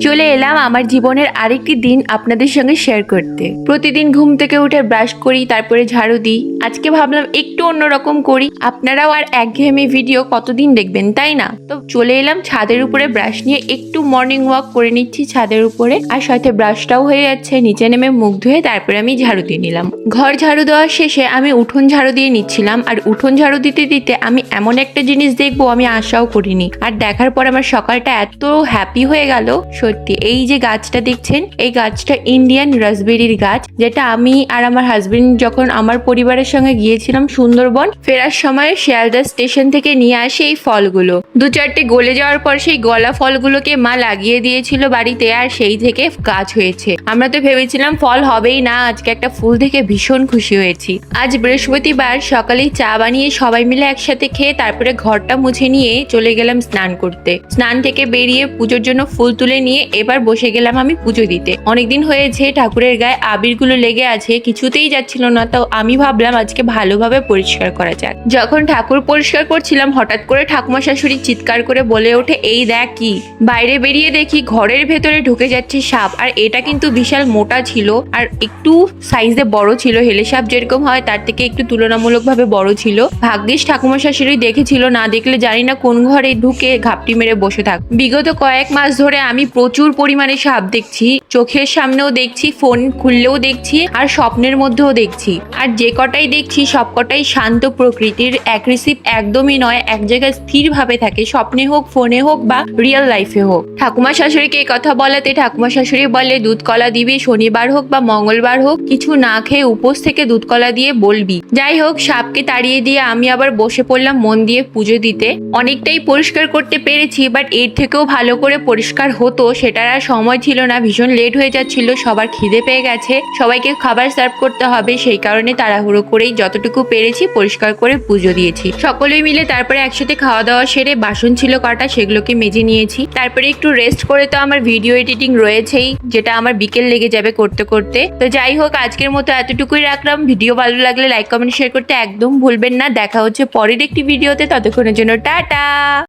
চলে এলাম আমার জীবনের আরেকটি দিন আপনাদের সঙ্গে শেয়ার করতে। প্রতিদিন ঘুম থেকে উঠে ব্রাশ করি, তারপরে ঝাড়ু দিই। আজকে ভাবলাম একটু অন্যরকম করি। আপনারাও আর একঘেয়েমি ভিডিও কতদিন দেখবেন, তাই না? তো চলে এলাম ছাদের উপরে ব্রাশ নিয়ে, একটু মর্নিং ওয়াক করে নিচ্ছি ছাদের উপরে, আর সাথে ব্রাশটাও হয়ে যাচ্ছে। নিচে নেমে মুখ ধুয়ে তারপরে আমি ঝাড়ু দিয়ে নিলাম। ঘর ঝাড়ু দেওয়ার শেষে আমি উঠোন ঝাড়ু দিয়ে নিচ্ছিলাম, আর উঠোন ঝাড়ু দিতে দিতে আমি এমন একটা জিনিস দেখবো আমি আশাও করিনি, আর দেখার পর আমার সকালটা এত হ্যাপি হয়ে গেল। সত্যি, এই যে গাছটা দেখছেন, এই গাছটা ইন্ডিয়ান রাসবেরির গাছ, যেটা আমি আর আমার হাজবেন্ড যখন আমার পরিবারের সঙ্গে গিয়েছিলাম সুন্দরবন, ফেরার সময় শিয়ালদা স্টেশন থেকে নিয়ে আসে এই ফলগুলো। দু চারটে গলে যাওয়ার পর সেই গলা ফলগুলোকে মা লাগিয়ে দিয়েছিল বাড়িতে, আর সেই থেকে গাছ হয়েছে। আমরা তো ভেবেছিলাম ফল হবেই না, আজকে একটা ফুল থেকে ভীষণ খুশি হয়েছি। আজ বৃহস্পতিবার, সকালেই চা বানিয়ে সবাই মিলে একসাথে খেয়ে তারপরে ঘরটা মুছে নিয়ে চলে গেলাম স্নান করতে। স্নান থেকে বেরিয়ে পুজোর জন্য ফুল তুলে নিয়ে এবার বসে গেলাম আমি পুজো দিতে। অনেকদিন হয়েছে ঠাকুরের গায়ে আবিরগুলো লেগে আছে, কিছুতেই যাচ্ছিল না, তো আমি ভাবলাম আজকে ভালোভাবে পরিষ্কার করা যাক। যখন ঠাকুর পরিষ্কার করছিলাম, হঠাৎ করে ঠাকুমা শাশুড়ি চিৎকার করে বলে ওঠে, এই দেখ কি! বাইরে বেরিয়ে দেখি ঘরের ভেতরে ঢুকে যাচ্ছে সাপ, আর এটা কিন্তু বিশাল মোটা ছিল, আর একটু সাইজে বড় ছিল। হেলে সাপ যেরকম হয় তার থেকে একটু তুলনামূলকভাবে বড় ছিল। ভাগ্যিস ঠাকুমা শাশুড়ি দেখেছিল, না দেখলে জানি না কোন ঘরে ঢুকে ঘাপটি মেরে বসে থাক। বিগত কয়েক মাস ধরে আমি প্রচুর পরিমাণে সাপ দেখছি, চোখের সামনেও দেখছি, ফোন খুললেও দেখছি, আর স্বপ্নের মধ্যেও দেখছি। আর যে কটাই দেখছি সব কটাই শান্ত প্রকৃতির, অ্যাগ্রেসিভ একদমই নয়, এক জায়গায় স্থির ভাবে থাকে, স্বপ্নে হোক, ফোনে হোক বা রিয়েল লাইফে হোক। ঠাকুমা শাশুড়িকে এই কথা বলাতে ঠাকুমা শাশুড়ি বলে, দুধ কলা দিবি, শনিবার হোক বা মঙ্গলবার হোক, কিছু না খেয়ে উপোস থেকে দুধ কলা দিয়ে বলবি। যাই হোক, সাপকে তাড়িয়ে দিয়ে আমি আবার বসে পড়লাম মন দিয়ে পুজো দিতে। অনেকটাই পরিষ্কার করতে পেরেছি, বাট এর থেকেও ভালো করে পরিষ্কার হতো, সেটার আর সময় ছিল না। ভীষণ লেট হয়ে যাচ্ছিল, সবার খিদে পেয়ে গেছে, সবাইকে খাবার সার্ভ করতে হবে, সেই কারণে তাড়াহুড়ো করেই যতটুকু পেরেছি পরিষ্কার করে পুজো দিয়েছি। সকলেই মিলে তারপরে একসাথে খাওয়া দাওয়া সেরে বাসন ছিল কাটা, সেগুলোকে মেজে নিয়েছি। তারপরে একটু রেস্ট করে তো আমার ভিডিও এডিটিং রয়েছেই, যেটা আমার বিকেল লেগে যাবে করতে করতে। তো যাই হোক, আজকের মতো এতটুকুই রাখলাম। ভিডিও ভালো লাগলে লাইক কমেন্ট শেয়ার করতে একদম ভুলবেন না। দেখা হচ্ছে পরের একটি ভিডিওতে, ততক্ষণের জন্য টাটা।